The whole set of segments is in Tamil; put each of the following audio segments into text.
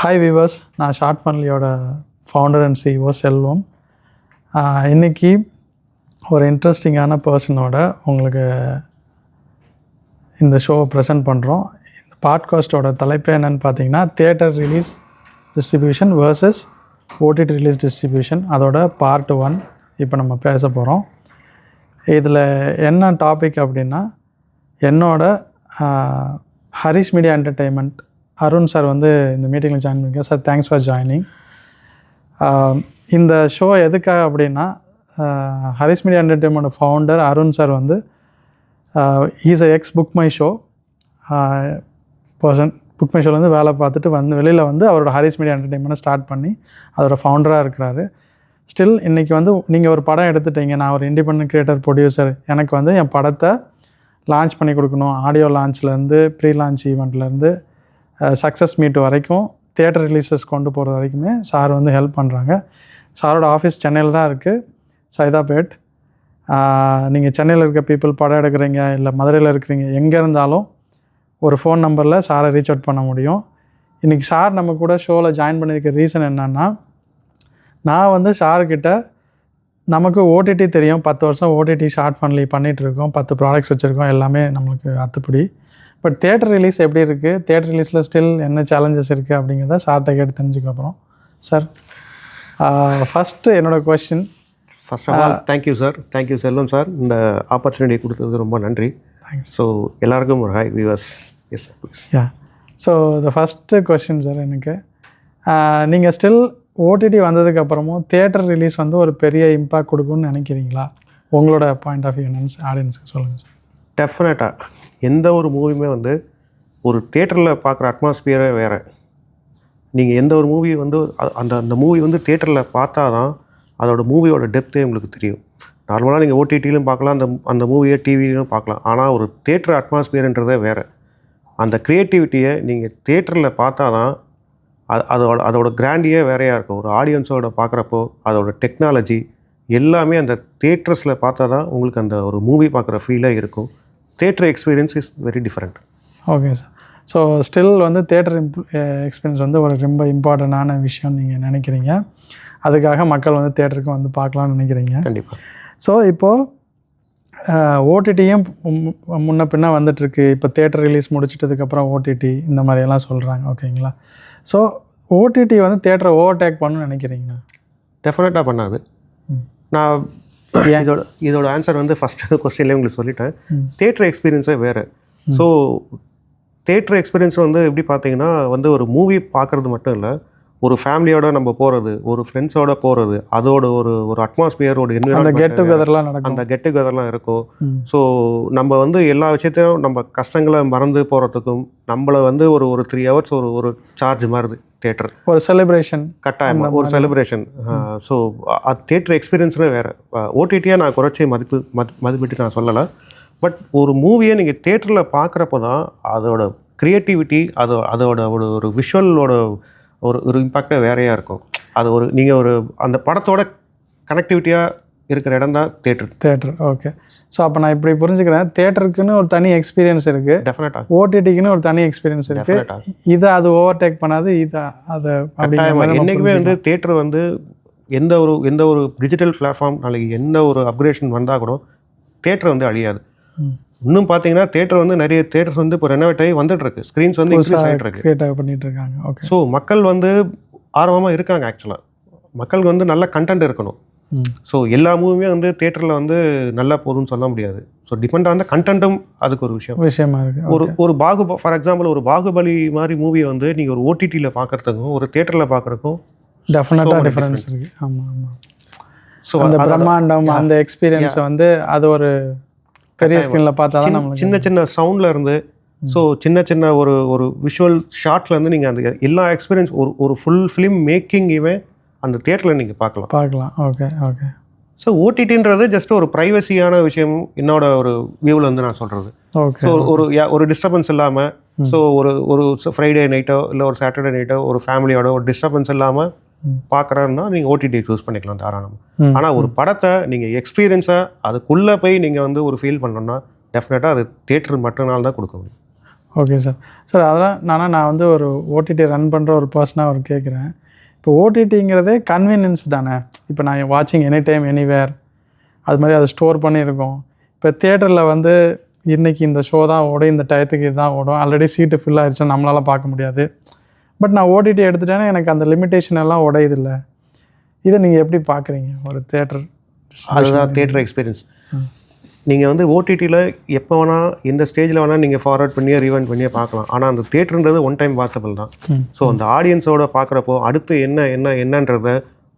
ஹாய் விவர்ஸ், நான் ஷார்ட் ஃபன்லியோட ஃபவுண்டர் அண்ட் சிஇஓ செல்வம். இன்றைக்கி ஒரு இன்ட்ரெஸ்டிங்கான பர்சனோட உங்களுக்கு இந்த ஷோவை ப்ரெசென்ட் பண்ணுறோம். இந்த பாட்காஸ்ட்டோட தலைப்பு என்னென்னு பார்த்தீங்கன்னா, theatre release distribution versus OTT release distribution, அதோட பார்ட் 1 இப்போ நம்ம பேச போகிறோம். இதில் என்ன டாபிக் அப்படின்னா, என்னோட Harish media entertainment Arun sir வந்து இந்த மீட்டிங்கில் ஜாயின் பண்ணியிருக்கேன். சார், தேங்க்ஸ் ஃபார் ஜாயினிங். இந்த ஷோ எதுக்காக அப்படின்னா, Harish media entertainment founder Arun sir வந்து is ex Book my Show person. Book My ஷோலேருந்து வேலை பார்த்துட்டு வெளியில் வந்து அவரோட ஹரிஷ் மீடியா என்டர்டெயின்மெண்ட்டை ஸ்டார்ட் பண்ணி அதோட ஃபவுண்டராக இருக்கிறாரு. ஸ்டில் இன்றைக்கி வந்து நீங்கள் ஒரு படம் எடுத்துட்டீங்க, நான் ஒரு இண்டிபெண்டன்ட் கிரியேட்டர் ப்ரொடியூசர், எனக்கு வந்து என் படத்தை லான்ச் பண்ணி கொடுக்கணும். ஆடியோ லான்ச்லேருந்து ப்ரீ லான்ச் ஈவெண்ட்லேருந்து சக்ஸஸ் மீட் வரைக்கும், தியேட்டர் ரிலீஸஸ் கொண்டு போகிறது வரைக்குமே சார் வந்து ஹெல்ப் பண்ணுறாங்க. சாரோட ஆஃபீஸ் சென்னையில் தான் இருக்குது, சைதாப்பேட். நீங்கள் சென்னையில் இருக்க பீப்புள் படம் எடுக்கிறீங்க, இல்லை மதுரையில் இருக்கிறீங்க, எங்கே இருந்தாலும் ஒரு ஃபோன் நம்பரில் சாரை ரீச் அவுட் பண்ண முடியும். இன்றைக்கி சார் நம்ம கூட ஷோவில் ஜாயின் பண்ணியிருக்க ரீசன் என்னென்னா, நான் வந்து சார்கிட்ட நமக்கு ஓடிடி தெரியும், 10 வருஷம் ஓடிடி ஷார்ட் ஃபன்லி பண்ணிகிட்ருக்கோம், 10 ப்ராடக்ட்ஸ் வச்சுருக்கோம், எல்லாமே நம்மளுக்கு அத்துப்படி. பட் தியேட்டர் ரிலீஸ் எப்படி இருக்குது, தியேட்டர் ரிலீஸில் ஸ்டில் என்ன சேலஞ்சஸ் இருக்குது அப்படிங்கிறத சார்கிட்ட கேட்டு தெரிஞ்சுக்க அப்புறம். சார், ஃபஸ்ட்டு என்னோடய question. First of all thank you sir, thank you Selvam sir, இந்த ஆப்பர்ச்சுனிட்டி கொடுத்தது ரொம்ப நன்றி. ஸோ எல்லாருக்கும் ஒரு hi viewers. Yes sir, please. Ya, so the first question sir, எனக்கு நீங்கள் ஸ்டில் ஓடிடி வந்ததுக்கப்புறமும் தியேட்டர் ரிலீஸ் வந்து ஒரு பெரிய இம்பேக்ட் கொடுக்கும்னு நினைக்கிறீங்களா? உங்களோட பாயிண்ட் ஆஃப் வியூ என்னன்னு ஆடியன்ஸுக்கு சொல்லுங்கள் சார். டெஃபினட்டாக எந்த ஒரு மூவியுமே வந்து ஒரு தியேட்டரில் பார்க்குற அட்மாஸ்பியரே வேறு. நீங்கள் எந்த ஒரு மூவி வந்து அந்த மூவி வந்து தியேட்டரில் பார்த்தா தான் அதோட மூவியோட டெப்த்தே உங்களுக்கு தெரியும். நார்மலாக நீங்கள் ஓடிடிலையும் பார்க்கலாம், அந்த மூவியை டிவிலையும் பார்க்கலாம். ஆனால் ஒரு தியேட்டர் அட்மாஸ்பியர்ன்றதே வேறு. அந்த க்ரியேட்டிவிட்டியை நீங்கள் தியேட்டரில் பார்த்தா தான் அதோட கிராண்டியே வேறையாக இருக்கும். ஒரு ஆடியன்ஸோட பார்க்குறப்போ அதோட டெக்னாலஜி எல்லாமே அந்த தியேட்டர்ஸில் பார்த்தா தான் உங்களுக்கு அந்த ஒரு மூவி பார்க்குற ஃபீலே இருக்கும். Theatre experience is very different. Okay sir. So still வந்து தியேட்டர் எக்ஸ்பீரியன்ஸ் வந்து ஒரு ரொம்ப இம்பார்ட்டண்டான விஷயம் நீங்கள் நினைக்கிறீங்க. அதுக்காக மக்கள் வந்து தியேட்டருக்கு வந்து பார்க்கலான்னு நினைக்கிறீங்க. கண்டிப்பாக. ஸோ இப்போது ஓடிடியும் முன்ன பின்ன வந்துட்டுருக்கு. இப்போ தியேட்டர் ரிலீஸ் முடிச்சிட்டதுக்கப்புறம் ஓடிடி இந்த மாதிரியெல்லாம் சொல்கிறாங்க. ஓகேங்களா? ஸோ ஓடிடி வந்து தியேட்டரை ஓவர்டேக் பண்ணணும்னு நினைக்கிறீங்களா? டெஃபினட்டாக பண்ணாது. நான் இதோட ஆன்சர் வந்து ஃபஸ்ட்டு கொஸ்டின்லேயே உங்களுக்கு சொல்லிட்டேன். தியேட்டர் எக்ஸ்பீரியன்ஸே வேறு. ஸோ தியேட்டர் எக்ஸ்பீரியன்ஸ் வந்து எப்படி பார்த்தீங்கன்னா வந்து ஒரு மூவி பார்க்குறது மட்டும் இல்லை, ஒரு ஃபேமிலியோட நம்ம போகிறது, ஒரு ஃப்ரெண்ட்ஸோட போகிறது, அதோட ஒரு அட்மாஸ்பியர், ஒரு என்விரான்மெண்ட், கெட் டுகெதர்லாம் நடக்கும். அந்த கெட் டுகெதர்லாம் இருக்கும். ஸோ நம்ம வந்து எல்லா விஷயத்தையும் நம்ம கஷ்டங்களை மறந்து போகிறதுக்கும் நம்மளை வந்து ஒரு 3 ஹவர்ஸ் ஒரு சார்ஜ் மாறுது தியேட்டர். ஒரு செலிப்ரேஷன், கட்டாயமாக ஒரு செலிப்ரேஷன். ஸோ தியேட்டர் எக்ஸ்பீரியன்ஸ்னே வேறு. ஓடிடியாக நான் குறைச்சி மதிப்பிட்டு நான் சொல்லலை. பட் ஒரு மூவியை நீங்கள் தியேட்டரில் பார்க்குறப்போ தான் அதோட க்ரியேட்டிவிட்டி, அதோட ஒரு விஷுவலோட ஒரு இம்பேக்டே வேறையாக இருக்கும். அது நீங்கள் அந்த படத்தோட கனெக்டிவிட்டியாக இருக்கிற இடம் தான் தியேட்டர். ஓகே. ஸோ அப்போ நான் இப்படி புரிஞ்சுக்கிறேன், தியேட்டருக்குன்னு ஒரு தனி எக்ஸ்பீரியன்ஸ் இருக்குது, டெஃபினட்டாக ஓடிடிக்குன்னு ஒரு தனி எக்ஸ்பீரியன்ஸ் இருக்குது. இதை அது ஓவர்டேக் பண்ணாது, அதை என்றைக்குமே வந்து தியேட்டர் வந்து எந்த ஒரு டிஜிட்டல் பிளாட்ஃபார்ம் நாளைக்கு எந்த ஒரு அப்கிரேஷன் வந்தால் கூட தியேட்டர் வந்து அழியாது. இன்னும் பார்த்தீங்கன்னா தியேட்டர் வந்து நிறைய தியேட்டர்ஸ் வந்து இப்போ ரெனோவேட் ஆகி வந்துட்டுருக்கு, ஸ்க்ரீன்ஸ் வந்து இன்க்ரீஸ் ஆகிட்டு இருக்கு, பண்ணிட்டு இருக்காங்க. ஓகே. ஸோ மக்கள் வந்து ஆர்வமாக இருக்காங்க. ஆக்சுவலாக மக்களுக்கு வந்து நல்ல கண்டென்ட் இருக்கணும். ஸோ எல்லா மூவியுமே வந்து தியேட்டரில் வந்து நல்லா போகுதுன்னு சொல்ல முடியாது. ஸோ டிபெண்ட் ஆன கண்டென்ட்டும் அதுக்கு ஒரு விஷயமா இருக்குது. ஒரு ஃபார் எக்ஸாம்பிள் ஒரு பாகுபலி மாதிரி மூவியை வந்து நீங்கள் ஒரு ஓடிடியில் பார்க்குறதுக்கும் ஒரு தியேட்டரில் பார்க்குறதுக்கும் டெஃபினட்டாக டிஃபரன்ஸ் இருக்குது. ஆமாம். ஸோ அந்த பிரம்மாண்டம், அந்த எக்ஸ்பீரியன்ஸ் வந்து அது ஒரு பெரிய ஸ்க்ரீனில் பார்த்தா தான் நம்ம சின்ன சவுண்டில் இருந்து, ஸோ சின்ன ஒரு விஷுவல் ஷார்ட்லேருந்து நீங்கள் அந்த எல்லா எக்ஸ்பீரியன்ஸ் ஒரு ஃபுல் ஃபிலிம் மேக்கிங்கையுமே அந்த தியேட்டரில் நீங்கள் பார்க்கலாம். ஓகே. ஸோ ஓடிடின்றது ஜஸ்ட் ஒரு ப்ரைவசியான விஷயம் என்னோட ஒரு வியூவில் வந்து நான் சொல்கிறது. ஓகே. ஸோ ஒரு டிஸ்டர்பன்ஸ் இல்லாமல், ஸோ ஒரு ஃப்ரைடே நைட்டோ இல்லை ஒரு சாட்டர்டே நைட்டோ ஒரு ஃபேமிலியோட ஒரு டிஸ்டர்பன்ஸ் இல்லாமல் பார்க்குறேன்னா நீங்கள் ஓடிடி சூஸ் பண்ணிக்கலாம் தாராளமாக. ஆனால் ஒரு படத்தை நீங்கள் எக்ஸ்பீரியன்ஸாக அதுக்குள்ளே போய் நீங்கள் வந்து ஒரு ஃபீல் பண்ணோன்னா டெஃபினட்டாக அது தியேட்டர் மட்டும்னால தான் கொடுக்க முடியும். Okay sir. சார் அதெல்லாம் நான் வந்து ஒரு ஓடிடி ரன் பண்ணுற ஒரு பர்சனாக ஒரு கேட்குறேன். இப்போ ஓடிடிங்கிறதே கன்வீனியன்ஸ் தானே. இப்போ நான் வாட்சிங் எனி டைம் எனிவேர் அது மாதிரி அதை ஸ்டோர் பண்ணியிருக்கோம். இப்போ தியேட்டரில் வந்து இன்றைக்கி இந்த ஷோ தான் ஓடும், இந்த டயத்துக்கு இதுதான் ஓடும், ஆல்ரெடி சீட்டு ஃபில் ஆகிடுச்சுன்னா நம்மளால் பார்க்க முடியாது. பட் நான் ஓடிடி எடுத்துட்டேன்னா எனக்கு அந்த லிமிட்டேஷன் எல்லாம் உடையுதில்ல. இதை நீங்கள் எப்படி பார்க்குறீங்க ஒரு தியேட்டர்? அதுதான் தியேட்டர் எக்ஸ்பீரியன்ஸ். நீங்கள் வந்து ஓடிடியில் எப்போ வேணால் எந்த ஸ்டேஜில் வேணால் நீங்கள் ஃபார்வர்ட் பண்ணியே ரீவைண்ட் பண்ணியே பார்க்கலாம். ஆனால் அந்த தியேட்டருன்றது ஒன் டைம் வாட்சபிள் தான். ஸோ அந்த ஆடியன்ஸோட பார்க்குறப்போ அடுத்து என்னன்றத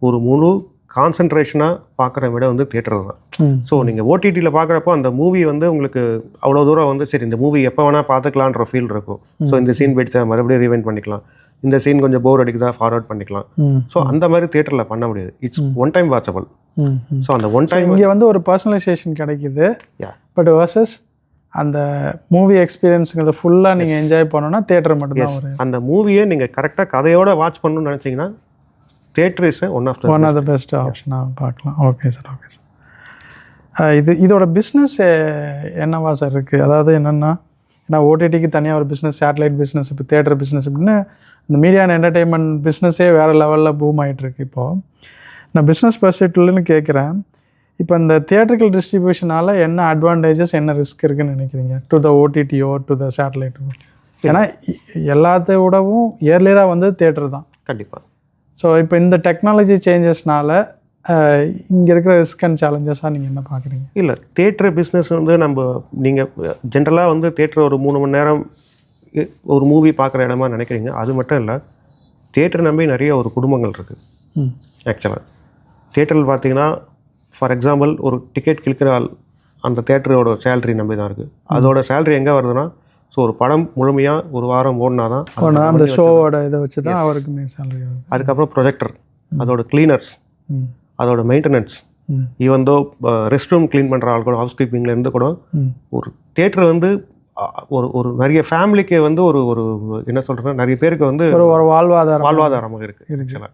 ஒரு முழு கான்சன்ட்ரேஷனாக பார்க்குற விட வந்து தியேட்டர் தான். ஸோ நீங்கள் ஓடிடியில் பார்க்குறப்போ அந்த மூவி வந்து உங்களுக்கு அவ்வளோ தூரம் வந்து சரி இந்த மூவி எப்போ வேணால் பார்த்துக்கலான்ற ஃபீல் இருக்கும். ஸோ இந்த சீன் போயிடுச்சா மறுபடியும் ரீவைண்ட் பண்ணிக்கலாம், இந்த சீன் கொஞ்சம் போர் அடிக்குதா ஃபார்வர்ட் பண்ணிக்கலாம். ஸோ அந்த மாதிரி தியேட்டரில் பண்ண முடியாது. It's one time watchable. So அந்த ஒன் டைம் இங்கே வந்து ஒரு பர்சனலைசேஷன் கிடைக்குது. பட் வர்சஸ் அந்த மூவி எக்ஸ்பீரியன்ஸுங்கிறத ஃபுல்லாக நீங்கள் என்ஜாய் பண்ணணும்னா தியேட்டர் மட்டும்தான் வரும். அந்த மூவியை நீங்கள் கரெக்டாக கதையோட வாட்ச் பண்ணணும்னு நினச்சிங்கன்னா theatre is one of the best ஆப்ஷனாக பார்க்கலாம். Okay sir, okay sir. இதோட பிஸ்னஸ் என்னவா சார் இருக்குது? அதாவது என்னென்னா, ஏன்னா ஓடிடிக்கு தனியாக ஒரு பிஸ்னஸ், சேட்டலைட் பிஸ்னஸ், இப்போ தியேட்டர் பிஸ்னஸ் இப்படின்னு இந்த மீடியா அண்ட் என்டர்டெயின்மெண்ட் பிஸ்னஸே வேறு லெவலில் பூம் ஆகிட்டுருக்கு. இப்போது நான் பிஸ்னஸ் பர்ஸ்பெக்டிவ்லன்னு கேட்குறேன். இப்போ இந்த தியேட்டரிக்கல் டிஸ்ட்ரிபியூஷனால் என்ன அட்வான்டேஜஸ் என்ன ரிஸ்க் இருக்குதுன்னு நினைக்கிறீங்க டு த ஓடிடியோ டு த சேட்டலைட்டோ? ஏன்னா எல்லாத்த விடவும் இயர்லியராக வந்து தியேட்டர் தான் கண்டிப்பாக. ஸோ இப்போ இந்த டெக்னாலஜி சேஞ்சஸ்னால இங்கே இருக்கிற ரிஸ்க் அண்ட் சேலஞ்சஸாக நீங்கள் என்ன பார்க்குறீங்க? இல்லை, தியேட்டர் பிஸ்னஸ் வந்து நீங்கள் ஜென்ரலாக வந்து தியேட்டர் ஒரு 3 மணி நேரம் ஒரு மூவி பார்க்குற இடமா நினைக்கிறீங்க. அது மட்டும் இல்லை, தியேட்டர் நம்பி நிறைய ஒரு குடும்பங்கள் இருக்குது. ஆக்சுவலாக தியேட்டரில் பார்த்தீங்கன்னா ஃபார் எக்ஸாம்பிள் ஒரு டிக்கெட் கிளிக்கிற ஆள் அந்த தியேட்டரோட சேலரி நம்பி தான் இருக்குது. அதோட சேலரி எங்கே வருதுன்னா, ஸோ ஒரு படம் முழுமையாக ஒரு வாரம் ஓடினா தான் அந்த ஷோவோட இதை வச்சு தான் அவருக்குமே சேலரி வருது. அதுக்கப்புறம் ப்ரொஜெக்டர், அதோட கிளீனர்ஸ், அதோட maintenance, even though rest room clean பண்ணுற ஆள் கூட, ஹவுஸ் கீப்பிங்லேருந்து கூட ஒரு தியேட்டர் வந்து ஒரு நிறைய ஃபேமிலிக்கு வந்து ஒரு ஒரு என்ன சொல்கிறேன்னா நிறைய பேருக்கு வந்து ஒரு வாழ்வாதாரமாக இருக்குது ஆக்சுவலாக.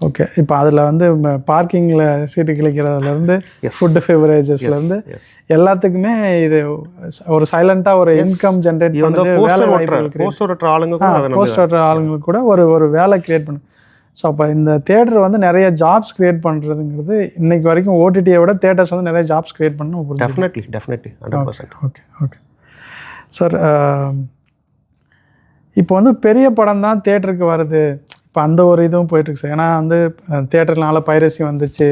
ஓகே. இப்போ அதில் வந்து பார்க்கிங்கில் சீட்டு கிழிக்கிறதுலேருந்து ஃபுட்டு ஃபெவரேஜஸ்லேருந்து எல்லாத்துக்குமே இது ஒரு சைலண்ட்டாக ஒரு இன்கம் ஜென்ரேட் பண்ணுறது, போஸ்டர் ஓட்டுற ஆளுங்களுக்கு கூட ஒரு வேலை க்ரியேட் பண்ணுது. ஸோ அப்போ இந்த தியேட்டர் வந்து நிறைய ஜாப்ஸ் க்ரியேட் பண்ணுறதுங்கிறது இன்னைக்கு வரைக்கும் ஓடிடியை விட தியேட்டர்ஸ் வந்து நிறைய ஜாப்ஸ் க்ரியேட் பண்ணணும். டெஃபினெட்லி 100%. Okay okay sir. இப்போ வந்து பெரிய படம் தான் தியேட்டருக்கு வருது, இப்போ அந்த ஒரு இதுவும் போயிட்டுருக்கு சார். ஏன்னா வந்து தியேட்டர்னால பைரசி வந்துச்சு,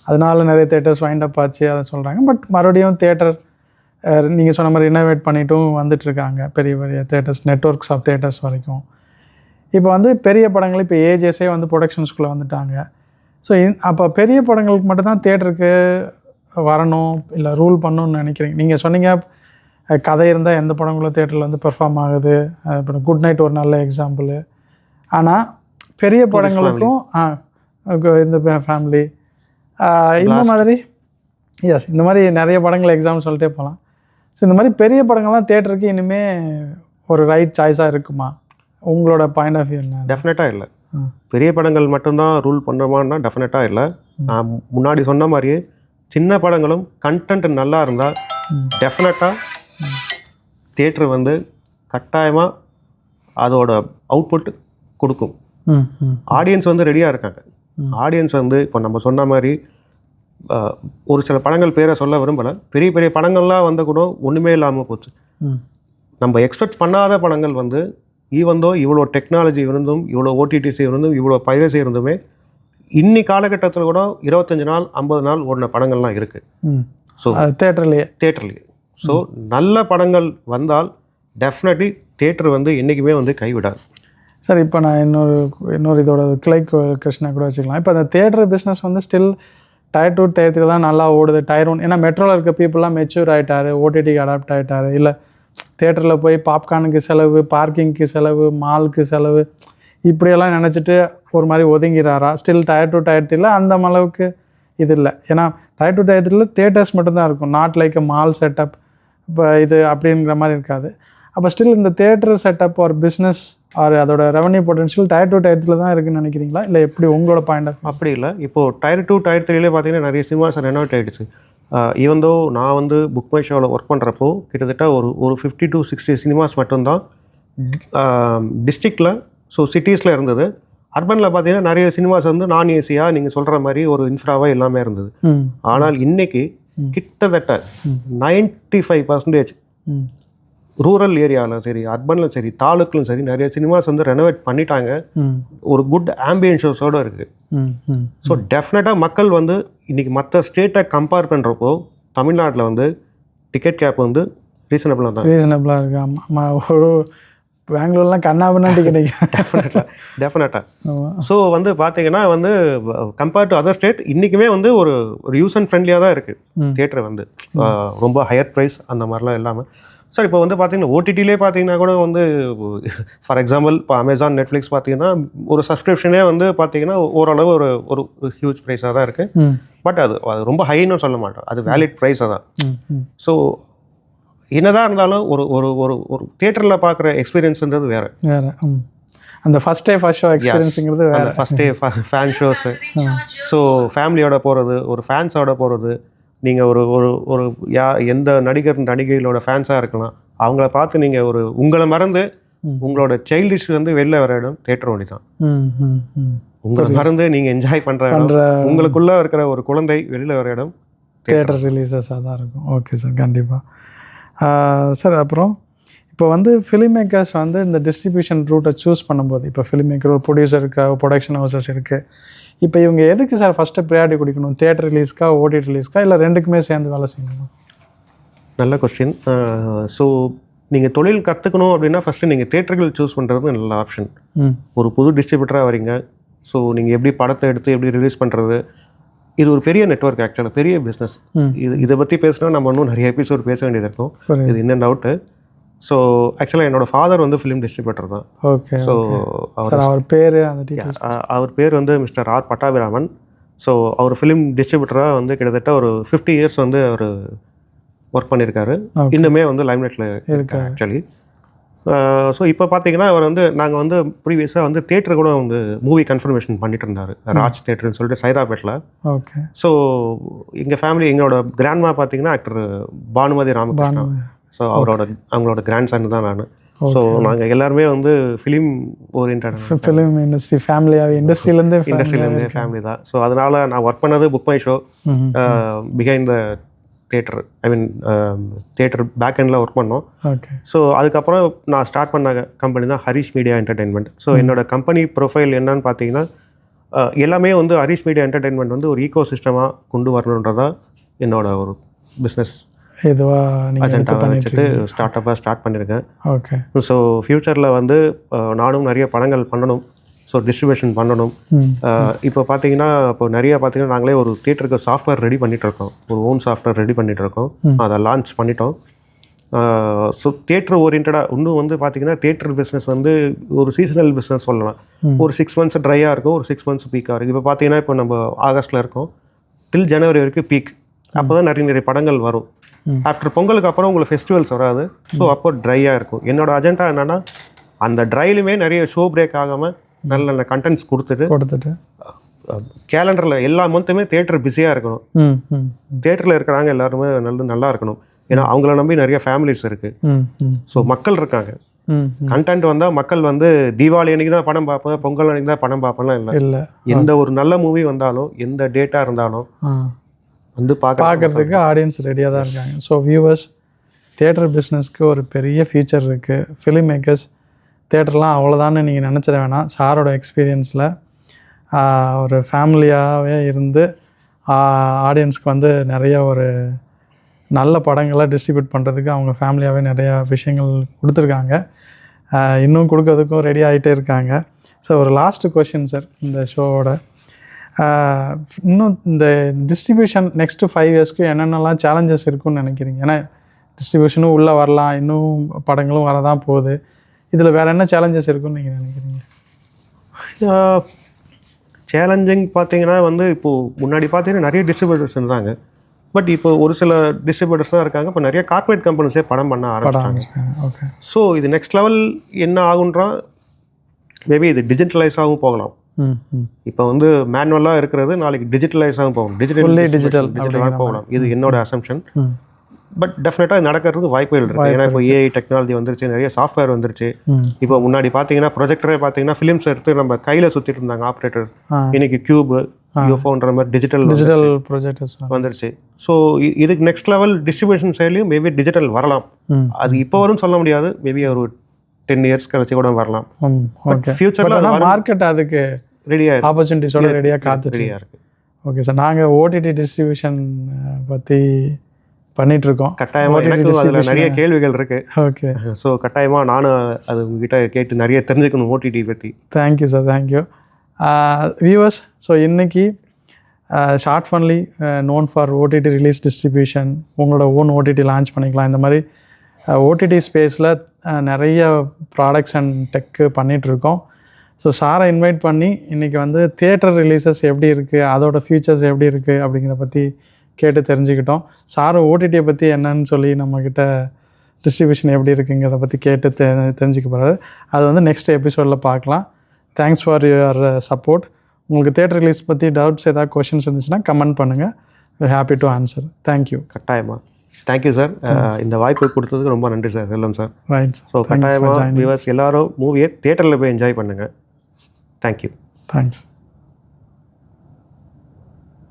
அதனால நிறைய தியேட்டர்ஸ் வைண்ட் அப் ஆச்சு அதை சொல்கிறாங்க. பட் மறுபடியும் தியேட்டர் நீங்கள் சொன்ன மாதிரி இன்னோவேட் பண்ணிட்டும் வந்துட்டுருக்காங்க பெரிய பெரிய தியேட்டர்ஸ், நெட்வொர்க்ஸ் ஆஃப் தியேட்டர்ஸ் வரைக்கும். இப்போ வந்து பெரிய படங்கள் இப்போ ஏஜஸே வந்து ப்ரொடக்ஷன்ஸ்குள்ளே வந்துட்டாங்க. ஸோ அப்போ பெரிய படங்களுக்கு மட்டும்தான் தியேட்டருக்கு வரணும் இல்லை ரூல் பண்ணணும்னு நினைக்கிறீங்க? நீங்கள் சொன்னீங்க கதை இருந்தால் எந்த படங்களும் தியேட்டரில் வந்து பெர்ஃபார்ம் ஆகுது. இப்போ குட் நைட் ஒரு நல்ல எக்ஸாம்பிள். ஆனால் பெரிய படங்களுக்கும் இந்த ஃபேமிலி இந்த மாதிரி இந்த மாதிரி நிறைய படங்கள் எக்ஸாம்பிள் சொல்லிட்டே போகலாம். ஸோ இந்த மாதிரி பெரிய படங்கள்லாம் தியேட்டருக்கு இனிமேல் ஒரு ரைட் சாய்ஸாக இருக்குமா? உங்களோட பாயிண்ட் ஆஃப் வியூ என்ன? டெஃபினட்டாக இல்லை. பெரிய படங்கள் மட்டும்தான் ரூல் பண்ணுறோமான்னா டெஃபினட்டாக இல்லை. நான் முன்னாடி சொன்ன மாதிரியே சின்ன படங்களும் கண்டென்ட் நல்லா இருந்தால் டெஃபினட்டாக தியேட்டர் வந்து கட்டாயமாக அதோட அவுட்புட் கொடுக்கும். ஆடியன்ஸ் வந்து ரெடியாக இருக்காங்க. ஆடியன்ஸ் வந்து இப்போ நம்ம சொன்ன மாதிரி ஒரு சில படங்கள் பேரை சொல்ல விரும்பலை, பெரிய பெரிய படங்கள்லாம் வந்து கூட ஒன்றுமே இல்லாமல் போச்சு. நம்ம எக்ஸ்பெக்ட் பண்ணாத படங்கள் வந்து ஈவந்தோ இவ்வளோ டெக்னாலஜி இருந்தும், இவ்வளோ ஓடிடிசி இருந்தும், இவ்வளோ பைரசி இருந்துமே இன்னி காலகட்டத்தில் கூட 25 நாள் 50 நாள் ஓடின படங்கள்லாம் இருக்குது. ஸோ தேட்டர்லேயே ஸோ நல்ல படங்கள் வந்தால் டெஃபினெட்லி தேட்டர் வந்து என்றைக்குமே வந்து கைவிடாது. சார் இப்போ நான் இன்னொரு இதோட கிளை கொஸ்டினாக கூட வச்சுக்கலாம். இப்போ அந்த தியேட்டர் பிஸ்னஸ் வந்து ஸ்டில் டயர் 2 டயர் 3 தான் நல்லா ஓடுது. டயர் 1 ஏன்னா மெட்ரோவில் இருக்க பீப்புளெலாம் மெச்சூர் ஆகிட்டாரு, ஓடிடிக்கு அடாப்ட் ஆகிட்டாரு. இல்லை தியேட்டரில் போய் பாப்கார்னுக்கு செலவு, பார்க்கிங்க்கு செலவு, மாலுக்கு செலவு இப்படியெல்லாம் நினச்சிட்டு ஒரு மாதிரி ஒதுங்கிறாரா? ஸ்டில் டயர் 2 டயர் 3 அந்த அளவுக்கு இது இல்லை. ஏன்னா டயர் 2 டயர் 3 தியேட்டர்ஸ் மட்டும்தான் இருக்கும், not like a mall setup. இப்போ இது அப்படிங்கிற மாதிரி இருக்காது. அப்போ ஸ்டில் இந்த தியேட்டர் செட்டப் ஒரு பிஸ்னஸ் ஆர் அதோட ரெவன்யூ பொட்டன்ஷியல் டயர் 2 டயர் 3 தான் இருக்குன்னு நினைக்கிறீங்களா? இல்லை எப்படி உங்களோட பாயிண்ட் ஆஃப்? அப்படி இல்லை. இப்போது டயர் 2 டயர் 3 பார்த்தீங்கன்னா நிறைய சினிமாஸ் ரெனோவேட் ஆகிடுச்சு. ஈவன் தோ நான் வந்து புக் மை ஷோவில் ஒர்க் பண்ணுறப்போ கிட்டத்தட்ட ஒரு 50 to 60 சினிமாஸ் மட்டும்தான் டிஸ்ட்ரிக்டில், ஸோ சிட்டிஸில் இருந்தது. அர்பனில் பார்த்தீங்கன்னா நிறைய சினிமாஸ் வந்து நான் ஏசியாக நீங்கள் சொல்கிற மாதிரி ஒரு இன்ஃப்ராவாக எல்லாமே இருந்தது. ஆனால் இன்றைக்கி கிட்டத்தட்ட 95% ரூரல் ஏரியாவில் சரி, அர்பனிலும் சரி, தாலுக்கிலும் சரி, நிறைய சினிமாஸ் வந்து ரெனோவேட் பண்ணிட்டாங்க. ஒரு குட் ஆம்பியன்ஸோடு இருக்குது. ஸோ டெஃபினட்டாக மக்கள் வந்து இன்றைக்கி மற்ற ஸ்டேட்டை கம்பேர் பண்ணுறப்போ தமிழ்நாட்டில் வந்து டிக்கெட் கேப் வந்து ரீசனபிளாக தான். ரீசனபிளாக இருக்குது. ஆமாம், ஒரு பெங்களூர்லாம் கண்ணாபண்ணா டிக்கெட் டெஃபினட்டாக. ஸோ வந்து பார்த்தீங்கன்னா வந்து கம்பேர்ட் டு அதர் ஸ்டேட் இன்றைக்குமே வந்து ஒரு யூஸ் அண்ட் ஃப்ரெண்ட்லியாக தான் இருக்குது தியேட்டர் வந்து. ரொம்ப ஹையர் ப்ரைஸ் அந்த மாதிரிலாம் இல்லாமல். சார் இப்போ வந்து பார்த்தீங்கன்னா ஓடிடிலே பார்த்தீங்கன்னா கூட வந்து ஃபார் எக்ஸாம்பிள் இப்போ அமேசான், நெட்ஃப்ளிக்ஸ் பார்த்தீங்கன்னா ஒரு சப்ஸ்கிரிப்ஷனே வந்து பார்த்தீங்கன்னா ஓரளவு ஒரு ஒரு ஹியூஜ் ப்ரைஸாக தான் இருக்குது. பட் அது ரொம்ப ஹைன்னு சொல்ல மாட்டோம், அது வேலிட் ப்ரைஸாக தான். ஸோ என்னதான் இருந்தாலும் ஒரு ஒரு ஒரு ஒரு தியேட்டரில் பார்க்குற எக்ஸ்பீரியன்ஸுன்றது வேறு. அந்த ஃபஸ்ட் ஷோ எக்ஸ்பீரியன்ஸுங்கிறது வேறு. First day fan shows, so ஃபேமிலியோட போகிறது, ஒரு ஃபேன்ஸோட போகிறது, நீங்கள் ஒரு ஒரு ஒரு எந்த நடிகைகளோட ஃபேன்ஸாக இருக்கலாம், அவங்கள பார்த்து நீங்கள் ஒரு உங்களை மறந்து உங்களோட சைல்டிஷ் வந்து வெளில வர இடம் தியேட்டர் ஒண்டி தான். உங்களை மறந்து நீங்கள் என்ஜாய் பண்ணுற இடம், உங்களுக்குள்ளே இருக்கிற ஒரு குழந்தை வெளியில் வர இடம் தியேட்டர் ரிலீஸஸாக தான் இருக்கும். ஓகே சார், கண்டிப்பாக. சார் அப்புறம் இப்போ வந்து ஃபிலிம் மேக்கர்ஸ் வந்து இந்த டிஸ்ட்ரிபியூஷன் ரூட்டை சூஸ் பண்ணும்போது, இப்போ ஃபிலிம் மேக்கர் ஒரு ப்ரொடியூசர் இருக்கா, ப்ரொடக்ஷன் ஹவுசஸ் இருக்குது, இப்போ இவங்க எதுக்கு சார் ஃபஸ்ட்டு ப்ரையாரிட்டி கொடுக்கணும்? தியேட்டர் ரிலீஸ்க்கா, ஓடிடி ரிலீஸ்க்கா, இல்லை ரெண்டுக்குமே சேர்ந்து வேலை செய்யணும்? நல்ல கொஸ்டின். ஸோ நீங்கள் தொழில் கற்றுக்கணும் அப்படின்னா ஃபஸ்ட்டு நீங்கள் தியேட்டர்கள் சூஸ் பண்ணுறது நல்ல ஆப்ஷன். ஒரு புது டிஸ்ட்ரிபியூட்டராக வரீங்க, ஸோ நீங்கள் எப்படி படத்தை எடுத்து எப்படி ரிலீஸ் பண்ணுறது, இது ஒரு பெரிய நெட்வொர்க், ஆக்சுவலாக பெரிய பிஸ்னஸ். இதை பற்றி பேசினா நம்ம இன்னும் நிறைய எபிசோட் பேச வேண்டியது இருக்கும். இது இன்னும் டவுட்டு. ஸோ ஆக்சுவலாக என்னோடய ஃபாதர் வந்து ஃபிலிம் டிஸ்ட்ரிபியூட்டர் தான். ஓகே. ஸோ அவர் பேர் வந்து mister R Pattabiraman. So our film டிஸ்ட்ரிபியூட்டராக வந்து கிட்டத்தட்ட ஒரு 50 இயர்ஸ் வந்து அவர் ஒர்க் பண்ணியிருக்காரு. இன்னுமே வந்து லைம்லைட்டில் இருக்கார் ஆக்சுவலி. ஸோ இப்போ பார்த்தீங்கன்னா அவர் வந்து நாங்கள் வந்து ப்ரீவியஸாக வந்து தியேட்டர் கூட வந்து மூவி கன்ஃபர்மேஷன் பண்ணிட்டு இருந்தார், ராஜ் தியேட்டர்னு சொல்லிட்டு சைதாப்பேட்டில். ஓகே. ஸோ எங்கள் ஃபேமிலி, எங்களோட கிராண்ட்மா பார்த்தீங்கன்னா ஆக்டர் பானுமதி ராமகிருஷ்ணா. ஸோ அவங்களோட கிராண்ட் சன் தான் நான். ஸோ நாங்கள் எல்லாருமே வந்து ஃபிலிம் ஓரியன்ட், ஃபிலிம் இண்டஸ்ட்ரி ஃபேமிலியாக இண்டஸ்ட்ரியிலேருந்து ஃபேமிலி தான். ஸோ அதனால் நான் ஒர்க் பண்ணது book my show behind the theatre, I mean theatre back எண்டில் ஒர்க் பண்ணோம். ஓகே. ஸோ அதுக்கப்புறம் நான் ஸ்டார்ட் பண்ண கம்பெனி தான் ஹரிஷ் மீடியா என்டர்டெயின்மெண்ட். ஸோ என்னோட கம்பெனி ப்ரொஃபைல் என்னன்னு பார்த்தீங்கன்னா எல்லாமே வந்து ஹரிஷ் மீடியா என்டர்டெயின்மெண்ட் வந்து ஒரு ஈகோ சிஸ்டமாக கொண்டு வரணுன்றதான் என்னோட ஒரு பிஸ்னஸ் அஜெண்டாவை வச்சுட்டு ஸ்டார்ட் பண்ணியிருக்கேன். ஓகே. ஸோ ஃப்யூச்சரில் வந்து நானும் நிறைய படங்கள் பண்ணணும், ஸோ டிஸ்ட்ரிபியூஷன் பண்ணணும். இப்போ பார்த்தீங்கன்னா நாங்களே ஒரு தியேட்டருக்கு சாஃப்ட்வேர் ரெடி பண்ணிகிட்ருக்கோம், ஒரு ஓன் சாஃப்ட்வேர் ரெடி பண்ணிகிட்ருக்கோம், அதை லான்ச் பண்ணிட்டோம். ஸோ தியேட்டர் ஓரியன்டாக இன்னும் வந்து பார்த்தீங்கன்னா தியேட்டர் பிஸ்னஸ் வந்து ஒரு சீசனல் பிஸ்னஸ் சொல்லலாம். ஒரு 6 months ட்ரையாக இருக்கும், ஒரு 6 months பீக்காக இருக்குது. இப்போ பார்த்தீங்கன்னா இப்போ நம்ம ஆகஸ்ட்டில் இருக்கோம், டில் ஜனவரி வரைக்கும் பீக். அப்போ தான் நிறைய படங்கள் வரும். ஆஃப்டர் பொங்கலுக்கு அப்புறம் உங்களுக்கு ஃபெஸ்டிவல்ஸ் வராது, ஸோ அப்போ ட்ரையாக இருக்கும். என்னோட அஜெண்டா என்னென்னா அந்த ட்ரைலுமே நிறைய ஷோ பிரேக் ஆகாமல் நல்ல நல்ல கண்டென்ட்ஸ் கொடுத்துட்டு கேலண்டரில் எல்லா மந்த்துமே தியேட்டர் பிஸியாக இருக்கணும். தியேட்டரில் இருக்கிறாங்க எல்லாருமே நல்லா இருக்கணும். ஏன்னா அவங்கள நம்பி நிறைய ஃபேமிலிஸ் இருக்குது. ஸோ மக்கள் இருக்காங்க, கண்டென்ட் வந்தால் மக்கள் வந்து தீபாவளி அன்றைக்கி தான் படம் பார்ப்பேன், பொங்கல் அன்றைக்கி தான் படம் பார்ப்பேன்லாம் இல்லை. எந்த ஒரு நல்ல மூவி வந்தாலும், எந்த டேட்டாக இருந்தாலும் வந்து பார்க்குறதுக்கு ஆடியன்ஸ் ரெடியாக தான் இருக்காங்க. ஸோ வியூவர்ஸ், தியேட்டர் பிஸ்னஸ்க்கு ஒரு பெரிய ஃபியூச்சர் இருக்குது. ஃபிலிம் மேக்கர்ஸ் தியேட்டர்லாம் அவ்வளோதான்னு நீங்கள் நினச்சிட வேணாம். சாரோட எக்ஸ்பீரியன்ஸில் ஒரு ஃபேமிலியாகவே இருந்து ஆடியன்ஸ்க்கு வந்து நிறைய ஒரு நல்ல படங்களை டிஸ்ட்ரிபியூட் பண்ணுறதுக்கு அவங்க ஃபேமிலியாகவே நிறையா விஷயங்கள் கொடுத்துருக்காங்க, இன்னும் கொடுக்கறதுக்கும் ரெடி ஆகிட்டே இருக்காங்க. ஸோ ஒரு லாஸ்ட்டு கொஷின் சார், இந்த ஷோவோட இன்னும் இந்த டிஸ்ட்ரிபியூஷன் நெக்ஸ்ட்டு 5 yearsக்கு என்னென்னலாம் சேலஞ்சஸ் இருக்குன்னு நினைக்கிறீங்க? ஏன்னா டிஸ்ட்ரிபியூஷனும் உள்ளே வரலாம், இன்னும் படங்களும் வரதான் போகுது, இதில் வேறு என்ன சேலஞ்சஸ் இருக்குன்னு நீங்கள் நினைக்கிறீங்க? சேலஞ்சிங் பார்த்தீங்கன்னா வந்து இப்போது முன்னாடி பார்த்தீங்கன்னா நிறைய டிஸ்ட்ரிபியூட்டர்ஸ் இருந்தாங்க, பட் இப்போ ஒரு சில டிஸ்ட்ரிபியூட்டர்ஸ் தான் இருக்காங்க. இப்போ நிறைய கார்ப்பரேட் கம்பெனிஸே படம் பண்ண ஆரம்பிச்சிட்டாங்க. ஓகே. ஸோ இது நெக்ஸ்ட் லெவல் என்ன ஆகுன்றா, மேபி இது டிஜிட்டலைஸாகவும் போகலாம். ம் ம் இப்போ வந்து மேனுவலாக இருக்கிறது நாளைக்கு டிஜிட்டலைஸாக போகணும், டிஜிட்டலாக போகலாம். இது என்னோட அசம்ஷன். ம் பட் டெஃபினட்டாக நடக்கிறதுக்கு வாய்ப்புகள் இருக்குது. ஏன்னா இப்போ ஏஐ டெக்னாலஜி வந்துருச்சு, நிறைய சாஃப்ட்வேர் வந்துருச்சு. ம் இப்போ முன்னாடி பார்த்தீங்கன்னா ப்ரொஜெக்டரே பார்த்தீங்கன்னா ஃபிலிம்ஸ் எடுத்து நம்ம கையில் சுற்றிட்டு இருந்தாங்க ஆப்ரேட்டர். இன்னைக்கு கியூபு யூஎஃப்ஓன்ற மாதிரி டிஜிட்டல் ப்ரொஜெக்டர்ஸ் வந்துருச்சு. ஸோ இதுக்கு நெக்ஸ்ட் லெவல் டிஸ்ட்ரிபியூஷன் சைட்லையும் மேபி டிஜிட்டல் வரலாம். ம் அது இப்போ வரும்னு சொல்ல முடியாது, மேபி ஒரு 10 இயர்ஸ் கழிச்சு கூட வரலாம். ஓகே. ஃபியூச்சரில் மார்க்கெட் அதுக்கு ரெடியாக ஆப்பர்ச்சுனிட்டிஸோட ரெடியாக காத்துட்டு. ரெடியாக இருக்குது. ஓகே சார், நாங்கள் ஓடிடி டிஸ்ட்ரிபியூஷன் பற்றி பண்ணிகிட்ருக்கோம். கட்டாயமாக எனக்கு அதில் நிறைய கேள்விகள் இருக்குது. ஓகே. ஸோ கட்டாயமாக நானும் அது உங்ககிட்ட கேட்டு நிறைய தெரிஞ்சுக்கணும் ஓடிடி பற்றி. Thank you sir, thank you. Viewers, so இன்றைக்கி Shortfundly known for OTT release distribution, உங்களோட ஓன் ஓடிடி லான்ச் பண்ணிக்கலாம். இந்த மாதிரி ஓடிடி ஸ்பேஸில் நிறைய ப்ராடக்ட்ஸ் அண்ட் டெக்கு பண்ணிகிட்ருக்கோம். ஸோ சாரை இன்வைட் பண்ணி இன்றைக்கி வந்து தியேட்டர் ரிலீசஸ் எப்படி இருக்குது, அதோட ஃபியூச்சர்ஸ் எப்படி இருக்குது அப்படிங்கிறத பற்றி கேட்டு தெரிஞ்சுக்கிட்டோம். சார் ஓடிடியை பற்றி என்னன்னு சொல்லி நம்மக்கிட்ட டிஸ்ட்ரிபியூஷன் எப்படி இருக்குங்கிறத பற்றி கேட்டு தெரிஞ்சுக்க போகிறாரு. அது வந்து நெக்ஸ்ட் எபிசோடில் பார்க்கலாம். Thanks for your support. உங்களுக்கு தியேட்டர் ரிலீஸ் பற்றி டவுட்ஸ் ஏதாவது கொஷின்ஸ் இருந்துச்சுன்னா கமெண்ட் பண்ணுங்கள். Happy to answer. தேங்க்யூ. கட்டாயமாக தேங்க்யூ சார். இந்த வாய்ப்பு கொடுத்ததுக்கு ரொம்ப நன்றி சார், செல்லம் சார். ரைட். ஸோ கட்டாயமாக வியூவர்ஸ் எல்லாரும் மூவியை தியேட்டரில் போய் என்ஜாய் பண்ணுங்கள். தேங்க்யூ. தேங்க்ஸ்.